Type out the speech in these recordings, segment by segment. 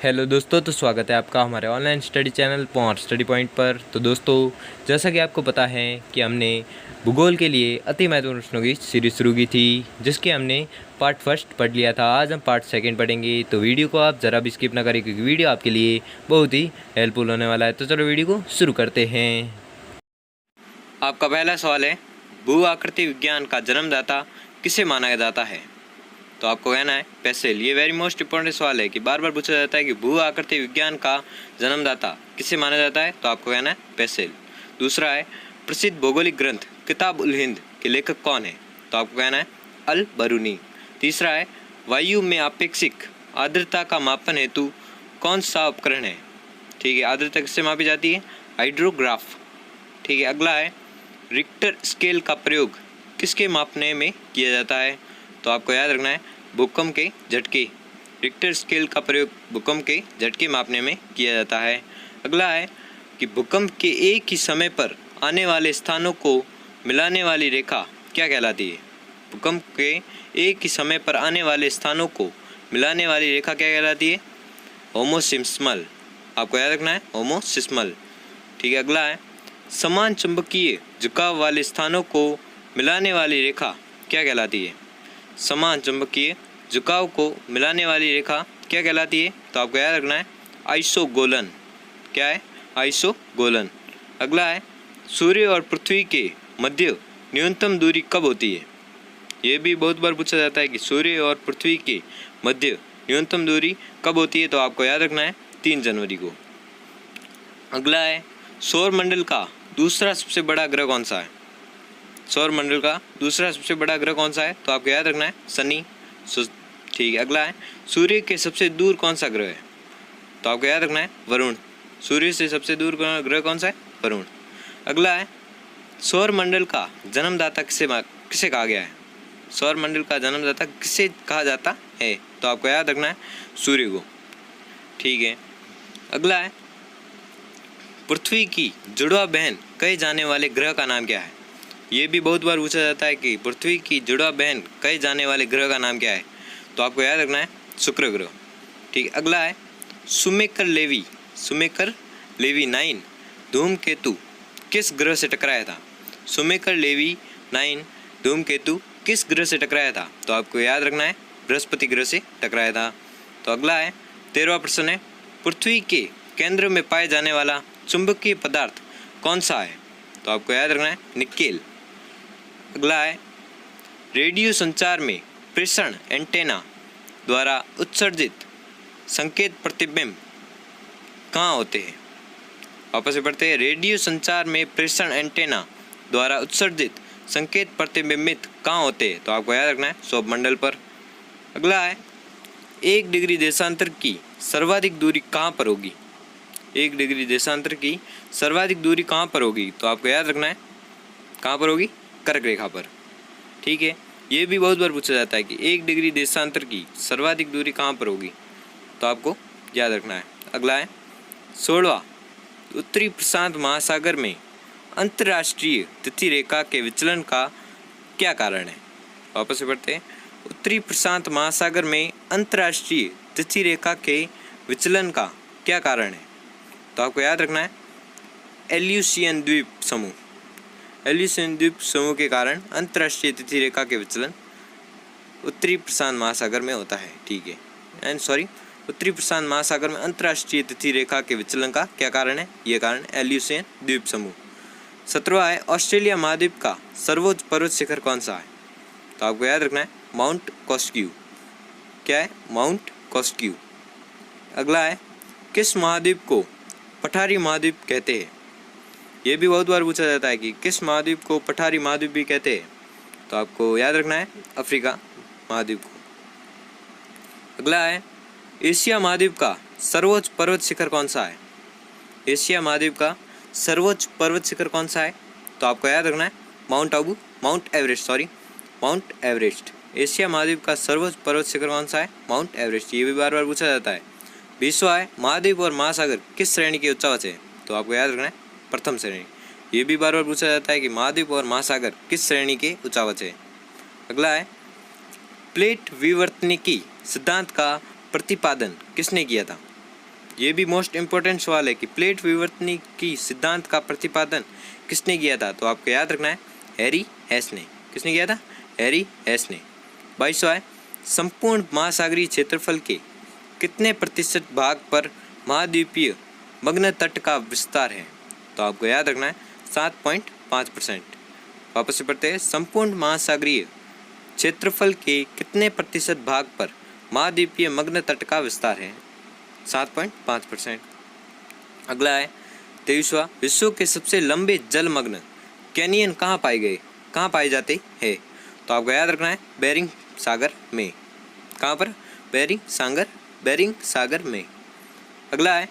Hello दोस्तों, तो स्वागत है आपका हमारे online study channel point study point पर। तो दोस्तों, जैसा कि आपको पता है कि हमने भूगोल के लिए अति महत्वपूर्ण प्रश्नों की सीरीज शुरू की थी, जिसके हमने पार्ट फर्स्ट पढ़ लिया था। आज हम पार्ट सेकंड पढ़ेंगे। तो वीडियो को आप ज़रा भी स्किप ना करें, क्योंकि वीडियो आपके लिए बहुत ही हेल्पफुल होने वाला है। तो चलो वीडियो को शुरू करते हैं। आपका पहला सवाल है, भू आकृति विज्ञान का जन्मदाता किसे माना जाता है? तो आपको कहना है पेसेल। ये वेरी मोस्ट इंपॉर्टेंट सवाल है कि बार बार पूछा जाता है कि भू आकृति विज्ञान का जन्मदाता किसे माना जाता है, तो आपको कहना है पेसेल। दूसरा है, प्रसिद्ध भौगोलिक ग्रंथ किताब उल हिंद के लेखक कौन है? तो आपको कहना है अल बरूनी। तीसरा है, वायु में आपेक्षिक आर्द्रता का मापन हेतु कौन सा उपकरण है? ठीक है, आर्द्रता किससे मापी जाती है? हाइड्रोग्राफ। ठीक है, अगला है, रिक्टर स्केल का प्रयोग किसके मापने में किया जाता है? तो आपको याद रखना है भूकंप के झटके। रिक्टर स्केल का प्रयोग भूकंप के झटके मापने में किया जाता है। अगला है कि भूकंप के एक ही समय पर आने वाले स्थानों को मिलाने वाली रेखा क्या कहलाती है? भूकंप के एक ही समय पर आने वाले स्थानों को मिलाने वाली रेखा क्या कहलाती है? होमोसिस्मल। आपको याद रखना है होमोसिस्मल। ठीक है, अगला है, समान चुंबकीय झुकाव वाले स्थानों को मिलाने वाली रेखा क्या कहलाती है? समान चुंबकीय झुकाव को मिलाने वाली रेखा क्या कहलाती है? तो आपको याद रखना है आइसोगोलन। क्या है? आइसोगोलन। अगला है, सूर्य और पृथ्वी के मध्य न्यूनतम दूरी कब होती है? ये भी बहुत बार पूछा जाता है कि सूर्य और पृथ्वी के मध्य न्यूनतम दूरी कब होती है? तो आपको याद रखना है 3 जनवरी को। अगला है, सौर मंडल का दूसरा सबसे बड़ा ग्रह कौन सा है? सौर मंडल का दूसरा सबसे बड़ा ग्रह कौन सा है? तो आपको याद रखना है शनि। ठीक है, अगला है, सूर्य के सबसे दूर कौन सा ग्रह है? तो आपको याद रखना है वरुण। सूर्य से सबसे दूर ग्रह कौन सा है? वरुण। अगला है, सौर मंडल का जन्मदाता किसे कहा गया है? सौर मंडल का जन्मदाता किसे कहा जाता है? तो आपको याद रखना है सूर्य को। ठीक है, अगला है, पृथ्वी की जुड़वा बहन कहे जाने वाले ग्रह का नाम क्या है? ये भी बहुत बार पूछा जाता है कि पृथ्वी की जुड़वा बहन कहे जाने वाले ग्रह का नाम क्या है? तो आपको याद रखना है शुक्र ग्रह। ठीक है, अगला है, शुमेकर लेवी 9 धूमकेतु किस ग्रह से टकराया था? शुमेकर लेवी 9 धूमकेतु किस ग्रह से टकराया था? तो आपको याद रखना है बृहस्पति ग्रह से टकराया था। तो अगला है, 13वां प्रश्न है, पृथ्वी के केंद्र में पाए जाने वाला चुंबकीय पदार्थ कौन सा है? तो आपको याद रखना है निकेल। अगला है, रेडियो संचार में प्रेषण एंटेना द्वारा उत्सर्जित संकेत प्रतिबिंब कहाँ होते हैं? वापस से पढ़ते हैं, रेडियो संचार में प्रेषण एंटेना द्वारा उत्सर्जित संकेत प्रतिबिंबित कहाँ होते हैं? तो आपको याद रखना है सौरमंडल पर। अगला है, 1 डिग्री देशांतर की सर्वाधिक दूरी कहाँ पर होगी? 1 डिग्री देशांतर की सर्वाधिक दूरी कहाँ पर होगी? तो आपको याद रखना है कहाँ पर होगी? कर्क रेखा पर। ठीक है, ये भी बहुत बार पूछा जाता है कि 1 डिग्री देशांतर की सर्वाधिक दूरी कहाँ पर होगी? तो आपको याद रखना है। अगला है, 16वां, उत्तरी प्रशांत महासागर में अंतर्राष्ट्रीय तिथि रेखा के विचलन का क्या कारण है? वापस से पढ़ते हैं, उत्तरी प्रशांत महासागर में अंतर्राष्ट्रीय तिथि रेखा के विचलन का क्या कारण है? तो आपको याद रखना है एल्यूसियन द्वीप समूह। एल्यूसियन द्वीप समूह के कारण अंतर्राष्ट्रीय तिथि रेखा के विचलन उत्तरी प्रशांत महासागर में होता है। ठीक है, उत्तरी प्रशांत महासागर में अंतर्राष्ट्रीय तिथि रेखा के विचलन का क्या कारण है? ये कारण एल्यूसियन द्वीप समूह। 17वां है, ऑस्ट्रेलिया महाद्वीप का सर्वोच्च पर्वत शिखर कौन सा है? तो आपको याद रखना है माउंट कॉस्क्यू। क्या है? माउंट कॉस्क्यू। अगला है, किस महाद्वीप को पठारी महाद्वीप कहते हैं? ये भी बहुत बार पूछा जाता है कि किस महाद्वीप को पठारी महाद्वीप भी कहते हैं? तो आपको याद रखना है अफ्रीका महाद्वीप को। अगला है, एशिया महाद्वीप का सर्वोच्च पर्वत शिखर कौन सा है? एशिया महाद्वीप का सर्वोच्च पर्वत शिखर कौन सा है? तो आपको याद रखना है माउंट एवरेस्ट। एशिया महाद्वीप का सर्वोच्च पर्वत शिखर कौन सा है? Mount Everest. ये भी बार बार पूछा जाता है। 20वां है, महाद्वीप और महासागर किस श्रेणी के उच्चावच है? तो आपको याद रखना है प्रथम श्रेणी। ये भी बार बार पूछा जाता है कि महाद्वीप और महासागर किस श्रेणी के उच्चावच है। अगला है, प्लेट विवर्तनिकी सिद्धांत का प्रतिपादन किसने किया था? ये भी मोस्ट इम्पोर्टेंट सवाल है कि प्लेट विवर्तनी की सिद्धांत का प्रतिपादन किसने किया था? तो आपको याद रखना है हैरी हेस ने। किसने किया था? हैरी हेस ने। 22वां है संपूर्ण महासागरीय क्षेत्रफल के कितने प्रतिशत भाग पर महाद्वीपीय मग्न तट का विस्तार है? तो आपको याद रखना है 7.5%। वापस से पढ़ते हैं, संपूर्ण महासागरीय क्षेत्रफल के कितने प्रतिशत भाग पर महाद्वीपीय मग्न तट का विस्तार है? 7.5%। अगला है 23वां, विश्व के सबसे लंबे जलमग्न कैनियन कहाँ पाए जाते हैं? तो आपको याद रखना है बेरिंग सागर में। कहाँ पर? बेरिंग सागर में। अगला है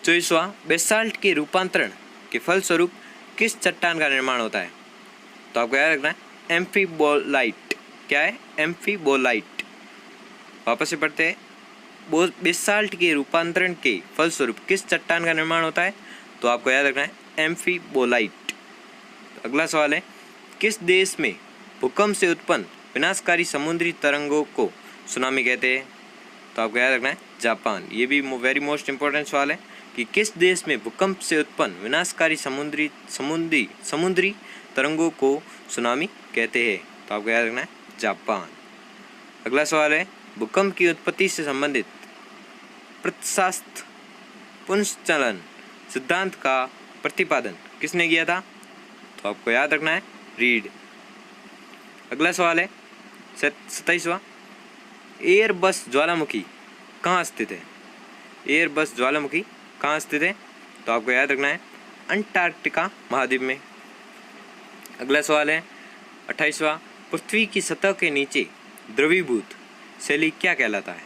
24वां, बेसाल्ट के रूपांतरण के फलस्वरूप किस चट्टान का निर्माण होता है? तो आपको याद रखना है एम्फीबोलाइट। क्या है? एम्फीबोलाइट। वापस से पढ़ते हैं, बेसाल्ट के रूपांतरण के फलस्वरूप किस चट्टान का निर्माण होता है? तो आपको याद रखना है एम्फीबोलाइट। अगला सवाल है किस देश में भूकंप से उत्पन्न विनाशकारी समुद्री तरंगों को सुनामी कहते हैं? तो आपको याद रखना है जापान। ये भी वेरी मोस्ट इम्पोर्टेंट सवाल है कि किस देश में भूकंप से उत्पन्न विनाशकारी समुद्री तरंगों को सुनामी कहते हैं? तो आपको याद रखना है जापान। अगला सवाल है भूकंप की उत्पत्ति से संबंधित प्रत्यास्थ पुनश्चलन सिद्धांत का प्रतिपादन किसने किया था? तो आपको याद रखना है रीड। अगला सवाल है 27वां, एयरबस ज्वालामुखी कहाँ स्थित है? एयरबस ज्वालामुखी कहाँ स्थित है? तो आपको याद रखना है अंटार्कटिका महाद्वीप में। अगला सवाल है 28वां, पृथ्वी की सतह के नीचे द्रवीभूत शैली क्या कहलाता है?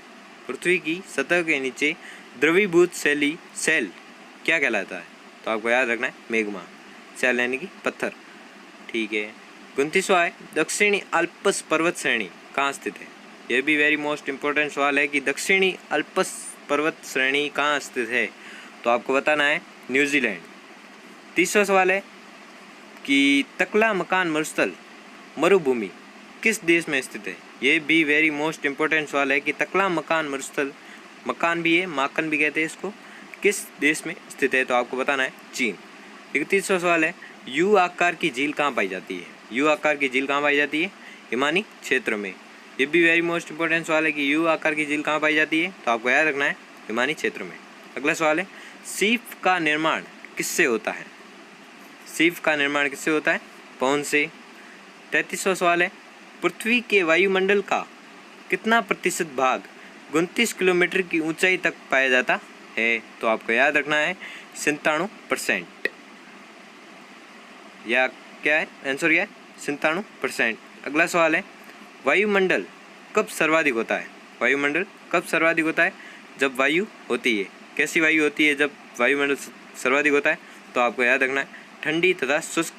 पृथ्वी की सतह के नीचे द्रवीभूत सेल क्या कहलाता है? तो आपको याद रखना है मैग्मा। सेल यानी कि पत्थर। ठीक है। 29वां है दक्षिणी अल्प्स पर्वत श्रेणी कहाँ स्थित है? यह भी वेरी मोस्ट इम्पोर्टेंट सवाल है कि दक्षिणी अल्प्स पर्वत श्रेणी कहाँ स्थित है? तो आपको बताना है न्यूजीलैंड। 30वां सवाल है कि तकला मकान मरुस्थल मरुभूमि किस देश में स्थित है? ये भी वेरी मोस्ट इम्पोर्टेंट सवाल है कि तकला मकान मरुस्थल, मकान भी है, माकन भी कहते हैं इसको, किस देश में स्थित है? तो आपको बताना है चीन। 31वां सवाल है यू आकार की झील कहाँ पाई जाती है? यू आकार की झील कहाँ पाई जाती है? हिमानी क्षेत्र में। ये भी वेरी मोस्ट इम्पोर्टेंट सवाल है कि यू आकार की झील कहाँ पाई जाती है? तो आपको याद रखना है हिमानी क्षेत्र में। अगला सवाल है सीप का निर्माण किससे होता है? सीप का निर्माण किससे होता है? पवन से। 33वां सवाल है पृथ्वी के वायुमंडल का कितना प्रतिशत भाग 29 किलोमीटर की ऊंचाई तक पाया जाता है? तो आपको याद रखना है 97%। या क्या है आंसर? क्या है? 97%। अगला सवाल है वायुमंडल कब सर्वाधिक होता है? वायुमंडल कब सर्वाधिक होता है? जब वायु होती है। कैसी वायु होती है जब वायुमंडल सर्वाधिक होता है? तो आपको याद रखना है ठंडी तथा शुष्क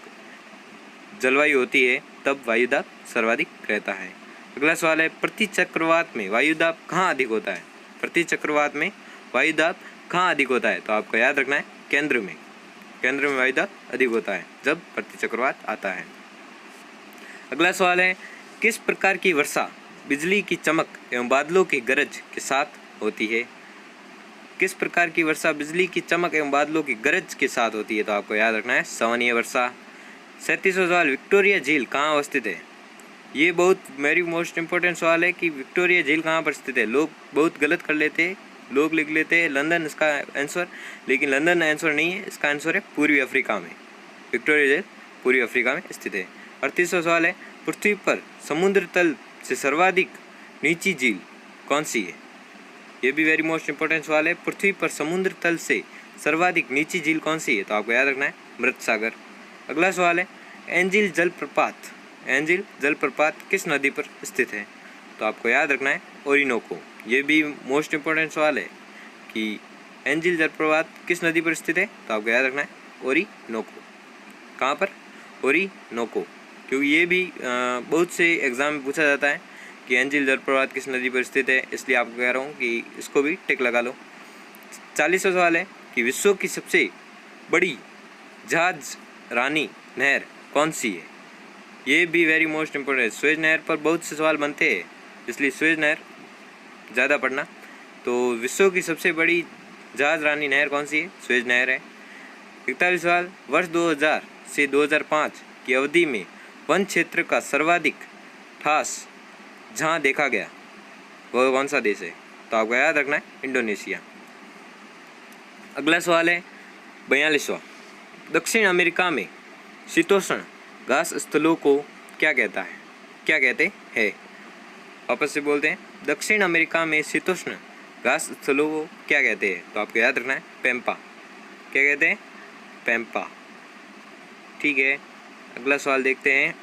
जलवायु होती है तब वायुदाब सर्वाधिक रहता है। अगला सवाल है प्रति चक्रवात में वायुदाब कहाँ अधिक होता है? प्रति चक्रवात में वायुदाब कहाँ अधिक होता है? तो आपको याद रखना है केंद्र में। केंद्र में वायुदाब अधिक होता है जब प्रति चक्रवात आता है। अगला सवाल है किस प्रकार की वर्षा बिजली की चमक एवं बादलों की गरज के साथ होती है? किस प्रकार की वर्षा बिजली की चमक एवं बादलों की गरज के साथ होती है? तो आपको याद रखना है सामान्य वर्षा। 37वां सवाल विक्टोरिया झील कहाँ अवस्थित है? ये बहुत वेरी मोस्ट इम्पोर्टेंट सवाल है कि विक्टोरिया झील कहाँ पर स्थित है। लोग बहुत गलत कर लेते हैं, लोग लिख लेते हैं लंदन इसका आंसर, लेकिन लंदन आंसर नहीं है, इसका आंसर है पूर्वी अफ्रीका में। विक्टोरिया झील पूर्वी अफ्रीका में स्थित है। 38वां सवाल है पृथ्वी पर समुद्र तल से सर्वाधिक नीची झील कौन सी है? ये भी वेरी मोस्ट इम्पोर्टेंट सवाल है पृथ्वी पर समुद्र तल से सर्वाधिक नीची झील कौन सी है? तो आपको याद रखना है मृत सागर। अगला सवाल है एंजिल जलप्रपात किस नदी पर स्थित है? तो आपको याद रखना है ओरिनोको। ये भी मोस्ट इम्पोर्टेंट सवाल है कि एंजिल जलप्रपात किस नदी पर स्थित है? तो आपको याद रखना है ओरिनोको। कहाँ पर? ओरिनोको। क्योंकि ये भी बहुत से एग्जाम में पूछा जाता है कि एंजिल जलप्रपात किस नदी पर स्थित है, इसलिए आपको कह रहा हूँ कि इसको भी टिक लगा लो। 40वां सवाल है कि विश्व की सबसे बड़ी जहाज रानी नहर कौन सी है? ये भी वेरी मोस्ट इम्पोर्टेंट है। सुएज नहर पर बहुत से सवाल बनते हैं, इसलिए सुएज नहर ज़्यादा पढ़ना। तो विश्व की सबसे बड़ी जहाज रानी नहर कौन सी है? सुएज नहर है। 41 सवाल, वर्ष 2000 से 2005 की अवधि में वन क्षेत्र का सर्वाधिक ह्रास जहाँ देखा गया वह कौन सा देश है? तो आपको याद रखना है इंडोनेशिया। अगला सवाल है 42वां, दक्षिण अमेरिका में शीतोष्ण घास स्थलों को क्या कहता है? क्या कहते हैं? वापस से बोलते हैं, दक्षिण अमेरिका में शीतोष्ण घास स्थलों को क्या कहते हैं? तो आपको याद रखना है पैम्पा। क्या कहते हैं? पैम्पा। ठीक है, अगला सवाल देखते हैं।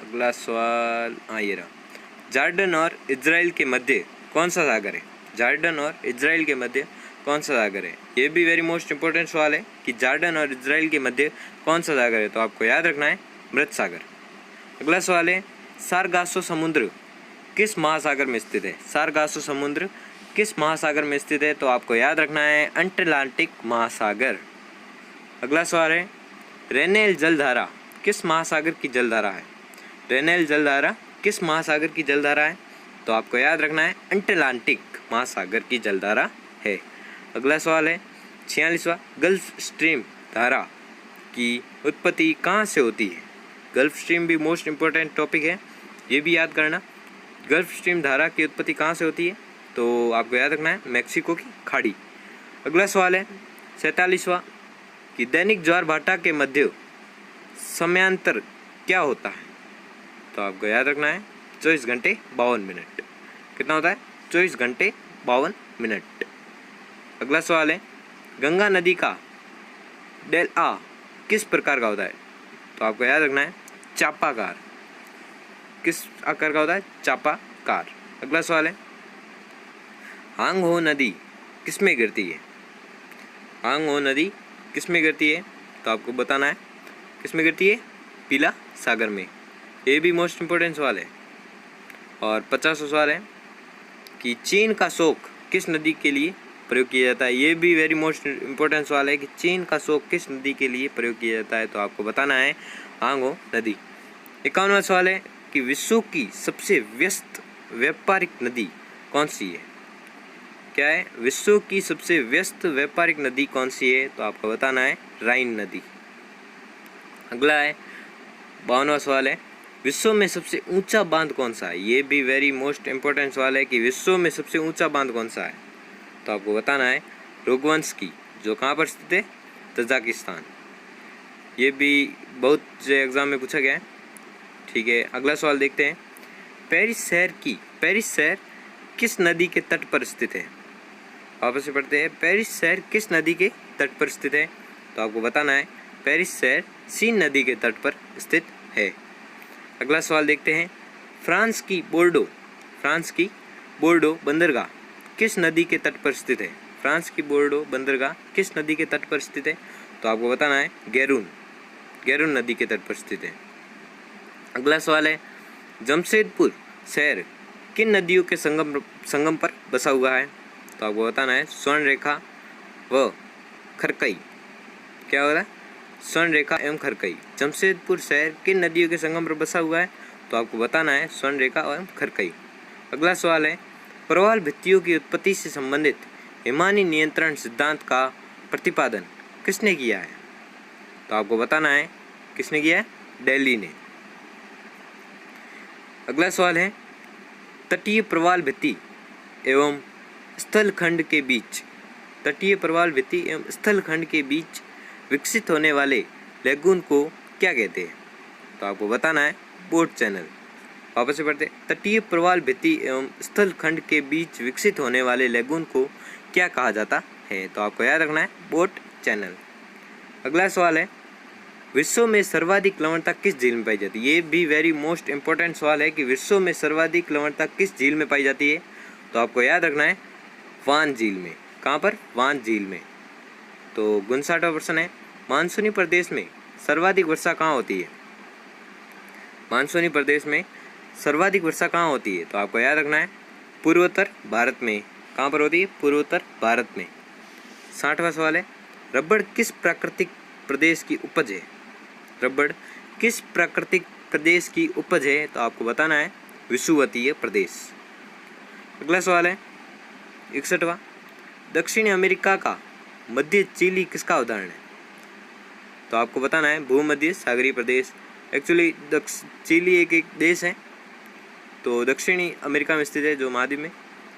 अगला सवाल ये रहा, जॉर्डन और इजराइल के मध्य कौन सा सागर है? जॉर्डन और इजराइल के मध्य कौन सा सागर है? ये भी वेरी मोस्ट इंपॉर्टेंट सवाल है कि जॉर्डन और इजराइल के मध्य कौन सा सागर है? तो आपको याद रखना है मृत सागर। अगला सवाल है, सारगासो समुद्र किस महासागर में स्थित है? सारगासो समुद्र किस महासागर में स्थित है? तो आपको याद रखना है अटलांटिक महासागर। अगला सवाल है, रेनेल जलधारा किस महासागर की जलधारा है? रेनेल जलधारा किस महासागर की जलधारा है? तो आपको याद रखना है अटलांटिक महासागर की जलधारा है। अगला सवाल है 46वां, गल्फ स्ट्रीम धारा की उत्पत्ति कहाँ से होती है? गल्फ स्ट्रीम भी मोस्ट इम्पोर्टेंट टॉपिक है, ये भी याद करना। गल्फ स्ट्रीम धारा की उत्पत्ति कहाँ से होती है? तो आपको याद रखना है मैक्सिको की खाड़ी। अगला सवाल है 47वां, कि दैनिक ज्वार भाटा के मध्य समयांतर क्या होता है? तो आपको याद रखना है 24 घंटे 52 मिनट। कितना होता है? 24 घंटे 52 मिनट। अगला सवाल है, गंगा नदी का डेल्टा किस प्रकार का होता है? तो आपको याद रखना है चापाकार। किस आकार का होता है? चापाकार। अगला सवाल है, हांग हो नदी किस में गिरती है? हांग हो नदी किस में गिरती है? तो आपको बताना है किस में गिरती है? पीला सागर में। ये भी मोस्ट इम्पोर्टेंट सवाल है। और 50वां सवाल है कि चीन का शोक किस नदी के लिए प्रयोग किया जाता है? ये भी वेरी मोस्ट इम्पोर्टेंट सवाल है कि चीन का शोक किस नदी के लिए प्रयोग किया जाता है? तो आपको बताना है हांगो नदी। 51वां सवाल है कि विश्व की सबसे व्यस्त व्यापारिक नदी कौन सी है? क्या है? विश्व की सबसे व्यस्त व्यापारिक नदी कौन सी है? तो आपको बताना है राइन नदी। अगला है 52वां सवाल है, विश्व में सबसे ऊंचा बांध कौन सा है? ये भी वेरी मोस्ट इम्पोर्टेंट सवाल है कि विश्व में सबसे ऊंचा बांध कौन सा है? तो आपको बताना है रोगवंशकी, जो कहाँ पर स्थित है? तजाकिस्तान। ये भी बहुत से एग्जाम में पूछा गया है। ठीक है, अगला सवाल देखते हैं, पेरिस शहर किस नदी के तट पर स्थित है? वापस से पढ़ते हैं, पेरिस शहर किस नदी के तट पर स्थित है? तो आपको बताना है पेरिस शहर सीन नदी के तट पर स्थित है। अगला सवाल देखते हैं, फ्रांस की बोर्डो बंदरगाह किस नदी के तट पर स्थित है? फ्रांस की बोर्डो बंदरगाह किस नदी के तट पर स्थित है? तो आपको बताना है गैरून नदी के तट पर स्थित है। अगला सवाल है, जमशेदपुर शहर किन नदियों के संगम पर बसा हुआ है? तो आपको बताना है स्वर्णरेखा व खरकई। क्या हो रहा है? स्वर्णरेखा एवं खरकई। जमशेदपुर शहर किन नदियों के संगम पर बसा हुआ है? तो आपको बताना है स्वर्णरेखा एवं खरकई। अगला सवाल है, प्रवाल भित्तियों की उत्पत्ति से संबंधित हिमानी नियंत्रण सिद्धांत का प्रतिपादन किसने किया है? तो आपको बताना है किसने किया है? दिल्ली ने। अगला सवाल है, तटीय प्रवाल भित्ति एवं स्थलखंड के बीच विकसित होने वाले लेगून को क्या कहते हैं? तो आपको बताना है बोट चैनल। वापस से पढ़ते, तटीय प्रवाल भित्ति एवं स्थलखंड के बीच विकसित होने वाले लेगून को क्या कहा जाता है? तो आपको याद रखना है बोट चैनल। अगला सवाल है, विश्व में सर्वाधिक लवणता किस झील में पाई जाती है? ये भी वेरी मोस्ट इंपॉर्टेंट सवाल है कि विश्व में सर्वाधिक लवणता किस झील में पाई जाती है? तो आपको याद रखना है वान झील में। कहाँ पर? वान झील में। तो 59वां प्रश्न है, मानसूनी प्रदेश में सर्वाधिक वर्षा कहाँ होती है? मानसूनी प्रदेश में सर्वाधिक वर्षा कहाँ होती है? तो आपको याद रखना है पूर्वोत्तर भारत में। कहाँ पर होती है? पूर्वोत्तर भारत में। 60वां सवाल है, रबड़ किस प्राकृतिक प्रदेश की उपज है? रबड़ किस प्राकृतिक प्रदेश की उपज है? तो आपको बताना है विषुवतीय प्रदेश। अगला सवाल है 61वां, दक्षिणी अमेरिका का मध्य चिली किसका उदाहरण है? तो आपको बताना है भूमध्य सागरीय प्रदेश। एक्चुअली चिली एक देश है, तो दक्षिणी अमेरिका में स्थित है जो महाद्वीप में,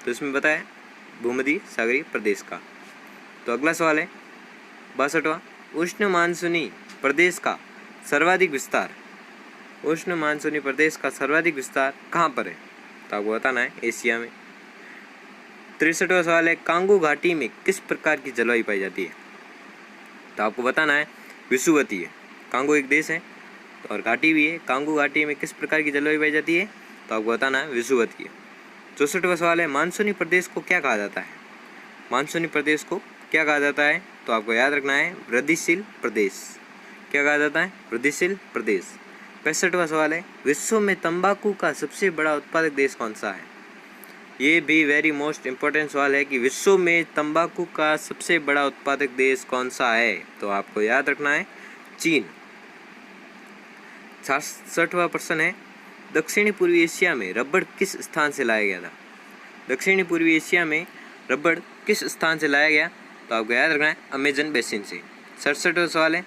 तो इसमें बताया भूमध्य सागरीय प्रदेश का। तो अगला सवाल है 62वां, उष्ण मानसूनी प्रदेश का सर्वाधिक विस्तार, उष्ण मानसूनी प्रदेश का सर्वाधिक विस्तार कहाँ पर है? तो आपको बताना है एशिया में। 63वां सवाल है, कांगो घाटी में किस प्रकार की जलवायु पाई जाती है? तो आपको बताना है विषुवतीय। कांगो एक देश है और घाटी भी है, कांगो घाटी में किस प्रकार की जलवायु पाई जाती है? तो आपको बताना है विषुवतीय। 64वां सवाल है, मानसूनी प्रदेश को क्या कहा जाता है? मानसूनी प्रदेश को क्या कहा जाता है? तो आपको याद रखना है वृद्धिशील प्रदेश। क्या कहा जाता है? वृद्धिशील प्रदेश। 65वां सवाल है, विश्व में तंबाकू का सबसे बड़ा उत्पादक देश कौन सा है? ये भी वेरी मोस्ट इम्पोर्टेंट सवाल है कि विश्व में तंबाकू का सबसे बड़ा उत्पादक देश कौन सा है? तो आपको याद रखना है चीन। 66वां प्रश्न है, दक्षिणी पूर्वी एशिया में रबड़ किस स्थान से लाया गया था? दक्षिणी पूर्वी एशिया में रबड़ किस स्थान से लाया गया? तो आपको याद रखना है अमेजन बेसिन से। 67वां सवाल है,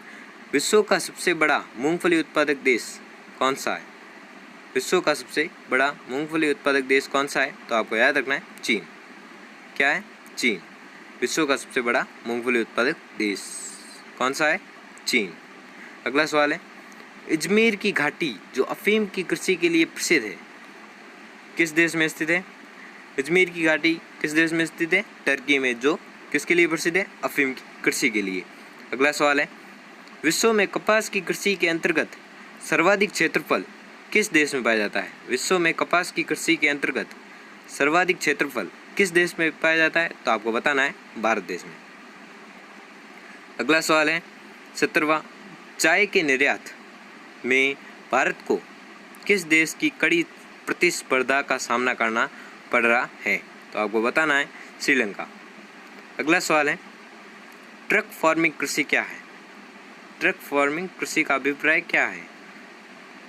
विश्व का सबसे बड़ा मूंगफली उत्पादक देश कौन सा है? विश्व का सबसे बड़ा मूंगफली उत्पादक देश कौन सा है? तो आपको याद रखना है चीन। क्या है? चीन। विश्व का सबसे बड़ा मूंगफली उत्पादक देश कौन सा है? चीन। अगला सवाल है, अजमेर की घाटी जो अफीम की कृषि के लिए प्रसिद्ध है किस देश में स्थित है? अजमेर की घाटी किस देश में स्थित है? टर्की में, जो किसके लिए प्रसिद्ध है? अफीम की कृषि के लिए। अगला सवाल है, विश्व में कपास की कृषि के अंतर्गत सर्वाधिक क्षेत्रफल किस देश में पाया जाता है? विश्व में कपास की कृषि के अंतर्गत सर्वाधिक क्षेत्रफल किस देश में पाया जाता है? तो आपको बताना है भारत देश में। अगला सवाल है 70वां, चाय के निर्यात में भारत को किस देश की कड़ी प्रतिस्पर्धा का सामना करना पड़ रहा है? तो आपको बताना है श्रीलंका। अगला सवाल है, ट्रक फार्मिंग कृषि क्या है? ट्रक फार्मिंग कृषि का अभिप्राय क्या है?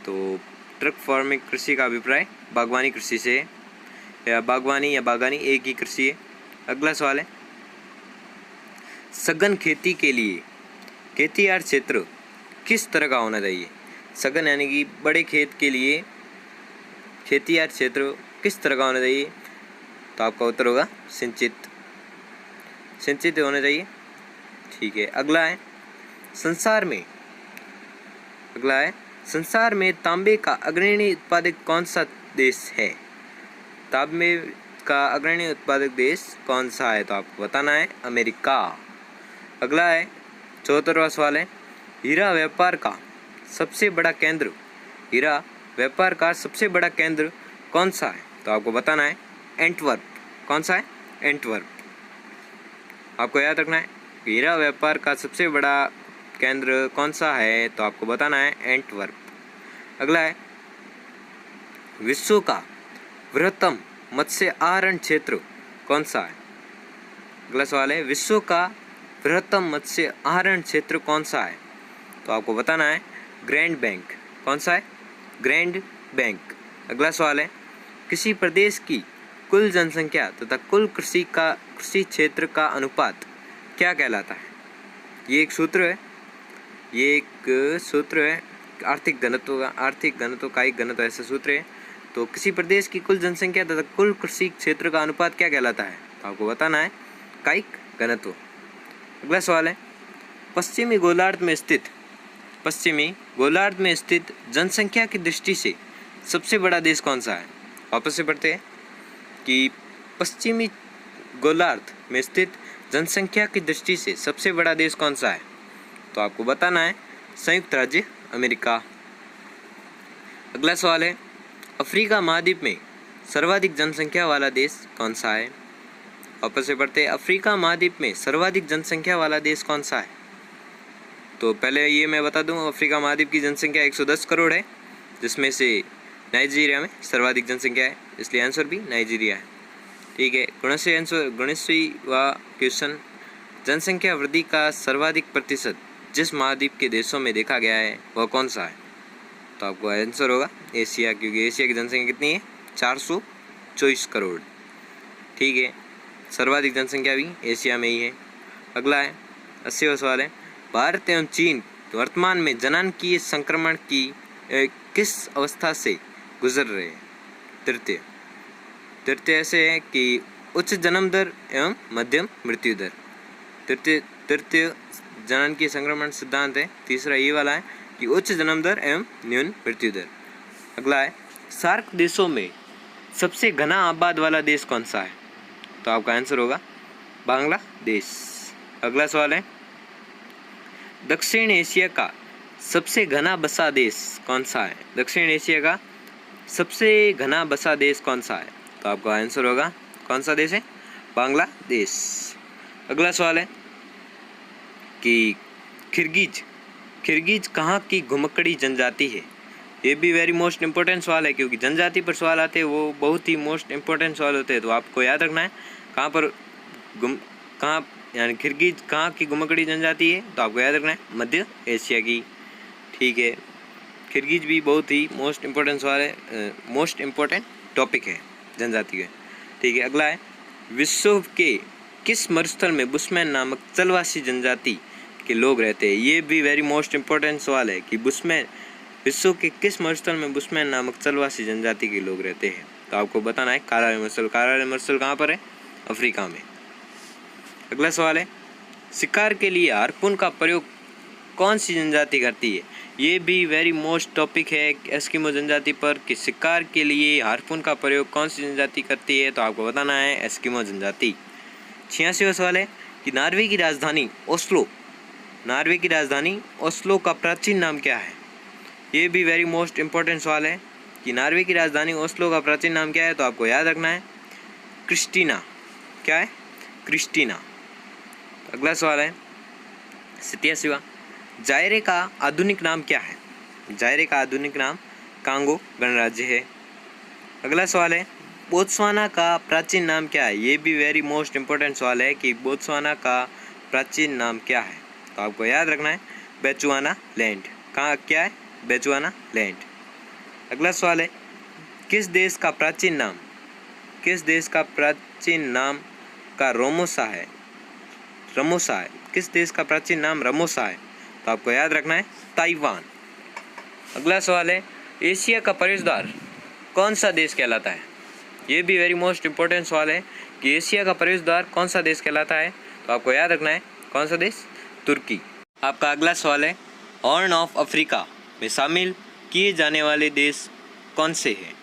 तो ट्रक फार्मिंग कृषि का अभिप्राय बागवानी कृषि से है, या बागवानी एक ही कृषि है। अगला सवाल है, सघन खेती के लिए खेतियार क्षेत्र किस तरह का होना चाहिए? सघन यानी कि बड़े खेत के लिए खेतियार क्षेत्र किस तरह का होना चाहिए? तो आपका उत्तर होगा सिंचित होना चाहिए। ठीक है। अगला है, संसार में तांबे का अग्रणी उत्पादक कौन सा देश है? तांबे का अग्रणी उत्पादक देश कौन सा है? तो आपको बताना है अमेरिका। अगला है 74वां सवाल है, हीरा व्यापार का सबसे बड़ा केंद्र कौन सा है? तो आपको बताना है एंटवर्प। कौन सा है? एंटवर्प। आपको याद रखना है हीरा व्यापार का सबसे बड़ा केंद्र कौन सा है? तो आपको बताना है एंटवर्प। अगला है, विश्व का बृहत्तम मत्स्य आहरण क्षेत्र कौन सा है? अगला सवाल है, विश्व का बृहत्तम मत्स्य आहरण क्षेत्र कौन सा है? तो आपको बताना है ग्रैंड बैंक। कौन सा है? Grand bank. अगला सवाल है, किसी प्रदेश की कुल जनसंख्या तथा कुल कृषि क्षेत्र का अनुपात क्या कहलाता है? ये एक सूत्र है आर्थिक घनत्व का एक घनत्व ऐसा सूत्र है। तो किसी प्रदेश की कुल जनसंख्या तथा कुल कृषि क्षेत्र का अनुपात क्या कहलाता है? तो आपको बताना है कायिक घनत्व। अगला सवाल है, पश्चिमी गोलार्ध में स्थित जनसंख्या की दृष्टि से सबसे बड़ा देश कौन सा है? वापस से पढ़ते हैं कि पश्चिमी गोलार्ध में स्थित जनसंख्या की दृष्टि से सबसे बड़ा देश कौन सा है? तो आपको बताना है संयुक्त राज्य अमेरिका। अगला सवाल है, अफ्रीका महाद्वीप में सर्वाधिक जनसंख्या वाला देश कौन सा है? वापस से पढ़ते हैं, अफ्रीका महाद्वीप में सर्वाधिक जनसंख्या वाला देश कौन सा है? तो पहले ये मैं बता दूं, अफ्रीका महाद्वीप की जनसंख्या 110 करोड़ है, जिसमें से नाइजीरिया में सर्वाधिक जनसंख्या है, इसलिए आंसर भी नाइजीरिया है। ठीक है। 79वां क्वेश्चन, जनसंख्या वृद्धि का सर्वाधिक प्रतिशत जिस महाद्वीप के देशों में देखा गया है वह कौन सा है? तो आपको आंसर होगा एशिया, क्योंकि एशिया की जनसंख्या कितनी है? 424 करोड़। ठीक है। सर्वाधिक जनसंख्या भी एशिया में ही है। अगला है 80वां सवाल है, भारत एवं चीन वर्तमान में जनांकीय संक्रमण की किस अवस्था से गुजर रहे हैं? तृतीय ऐसे है कि उच्च जन्म दर एवं मध्यम मृत्यु दर। तृतीय जनांकीय संक्रमण सिद्धांत है। तीसरा ये वाला है कि उच्च जन्म दर एवं न्यून मृत्यु दर। अगला है सार्क देशों में सबसे घना आबाद वाला देश कौन सा है? तो आपका आंसर होगा बांग्लादेश। अगला सवाल है, दक्षिण एशिया का सबसे घना बसा देश कौन सा है? दक्षिण एशिया का सबसे घना बसा देश कौन सा है? तो आपका आंसर होगा कौन सा देश है? बांग्लादेश। अगला सवाल है कि खिरगिज कहाँ की घुमक्कड़ी जनजाति है? ये भी वेरी मोस्ट इम्पोर्टेंट सवाल है, क्योंकि जनजाति पर सवाल आते हैं वो बहुत ही मोस्ट इम्पोर्टेंट सवाल होते हैं। तो आपको याद रखना है कहाँ यानी खिरगिज कहाँ की घुमक्कड़ी जनजाति है? तो आपको याद रखना है मध्य एशिया की। ठीक है, खिरगिज भी बहुत ही मोस्ट इम्पोर्टेंट सवाल है, मोस्ट इम्पोर्टेंट टॉपिक है जनजाति का। ठीक है, अगला है विश्व के किस मरुस्थल में बुशमैन नामक चलवासी जनजाति के लोग रहते हैं? ये भी वेरी मोस्ट इम्पोर्टेंट सवाल है कि विश्व के किस मरुस्थल में बुशमैन नामक चलवासी जनजाति के लोग रहते हैं? तो आपको बताना है कारारे मरुस्थल। कारारे मरुस्थल कहाँ पर है? अफ्रीका में। अगला सवाल है, शिकार के लिए हार्पून का प्रयोग कौन सी जनजाति करती है? ये भी वेरी मोस्ट टॉपिक है एस्किमो जनजाति पर कि शिकार के लिए हार्पून का प्रयोग कौन सी जनजाति करती है? तो आपको बताना है एस्किमो जनजाति। 86वां सवाल है कि नॉर्वे की राजधानी ओस्लो का प्राचीन नाम क्या है? ये भी वेरी मोस्ट इम्पोर्टेंट सवाल है कि नॉर्वे की राजधानी ओस्लो का प्राचीन नाम क्या है? तो आपको याद रखना है क्रिस्टीना। क्या है? क्रिस्टीना। अगला सवाल है 87वां, जायरे का आधुनिक नाम क्या है? जायरे का आधुनिक नाम कांगो गणराज्य है। अगला सवाल है बोत्सवाना का प्राचीन नाम क्या है? ये भी वेरी मोस्ट इम्पोर्टेंट सवाल है कि बोत्सवाना का प्राचीन नाम क्या है? तो आपको याद रखना है बेचुआना लैंड। कहाँ क्या है? बेचुआना लैंड। अगला सवाल है किस देश का प्राचीन नाम का रमोसा है? किस देश का प्राचीन नाम रमोसा है? तो आपको याद रखना है ताइवान। अगला सवाल है एशिया का प्रवेश द्वार कौन सा देश कहलाता है? ये भी वेरी मोस्ट इम्पोर्टेंट सवाल है कि एशिया का प्रवेश द्वार कौन सा देश कहलाता है? तो आपको याद रखना है कौन सा देश? तुर्की। आपका अगला सवाल है हॉर्न ऑफ अफ्रीका में शामिल किए जाने वाले देश कौन से हैं?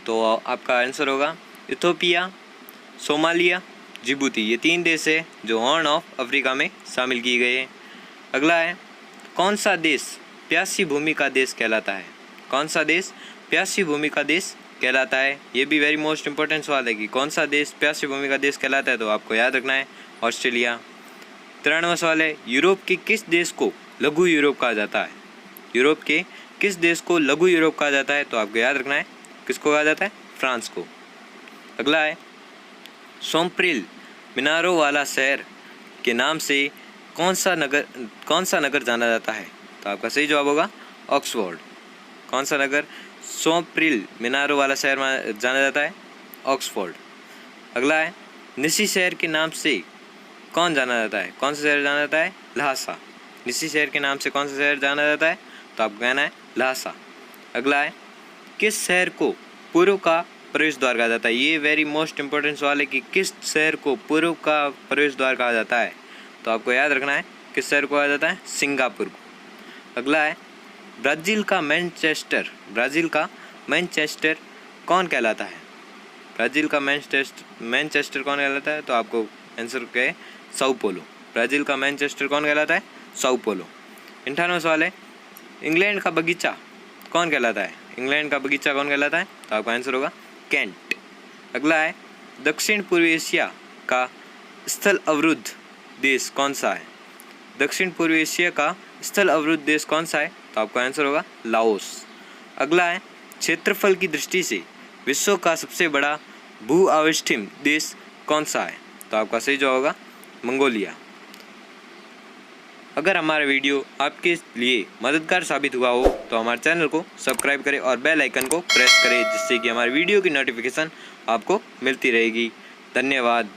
तो आपका आंसर होगा इथोपिया, सोमालिया, जिबूती। ये 3 देश है जो हॉर्न ऑफ अफ्रीका में शामिल किए गए हैं। अगला है कौन सा देश प्यासी भूमि का देश कहलाता है? कौन सा देश प्यासी भूमि का देश कहलाता है? ये भी वेरी मोस्ट इम्पोर्टेंट सवाल है कि कौन सा देश प्यासी भूमि का देश कहलाता है? तो आपको याद रखना है ऑस्ट्रेलिया। 93वां सवाल है यूरोप के किस देश को लघु यूरोप कहा जाता है? यूरोप के किस देश को लघु यूरोप कहा जाता है? तो आपको याद रखना है किसको कहा जाता है? फ्रांस को। अगला है सोमप्रिल मीनारों वाला शहर के नाम से कौन सा नगर जाना जाता है? तो आपका सही जवाब होगा ऑक्सफोर्ड। कौन सा नगर सोमप्रिल मीनारों वाला शहर जाना जाता है? ऑक्सफोर्ड। अगला है निसी शहर के नाम से कौन जाना जाता है? कौन सा शहर जाना जाता है? ल्हासा। निसी शहर के नाम से कौन सा शहर जाना जाता है? तो आपको कहना है ल्हासा। अगला है किस शहर को पूर्व का प्रवेश द्वार कहा जाता है? ये वेरी मोस्ट इम्पोर्टेंट सवाल है कि किस शहर को पूर्व का प्रवेश द्वार कहा जाता है? तो आपको याद रखना है किस शहर को कहा जाता है? सिंगापुर को। अगला है ब्राज़ील का मैनचेस्टर कौन कहलाता है? ब्राज़ील का मैनचेस्टर कौन कहलाता है? तो आपको आंसर क्या है? Sao Paulo. ब्राज़ील का मैनचेस्टर कौन कहलाता है? Sao Paulo. 98वां सवाल है इंग्लैंड का बगीचा कौन कहलाता है? इंग्लैंड का बगीचा कौन कहलाता है? तो आपका आंसर होगा कैंट। अगला है दक्षिण पूर्वी एशिया का स्थल अवरुद्ध देश कौन सा है? दक्षिण पूर्वी एशिया का स्थल अवरुद्ध देश कौन सा है? तो आपका आंसर होगा लाओस। अगला है क्षेत्रफल की दृष्टि से विश्व का सबसे बड़ा भू आविष्टिम देश कौन सा है? तो आपका सही जवाब होगा मंगोलिया। अगर हमारा वीडियो आपके लिए मददगार साबित हुआ हो तो हमारे चैनल को सब्सक्राइब करें और बेल आइकन को प्रेस करें, जिससे कि हमारे वीडियो की नोटिफिकेशन आपको मिलती रहेगी। धन्यवाद।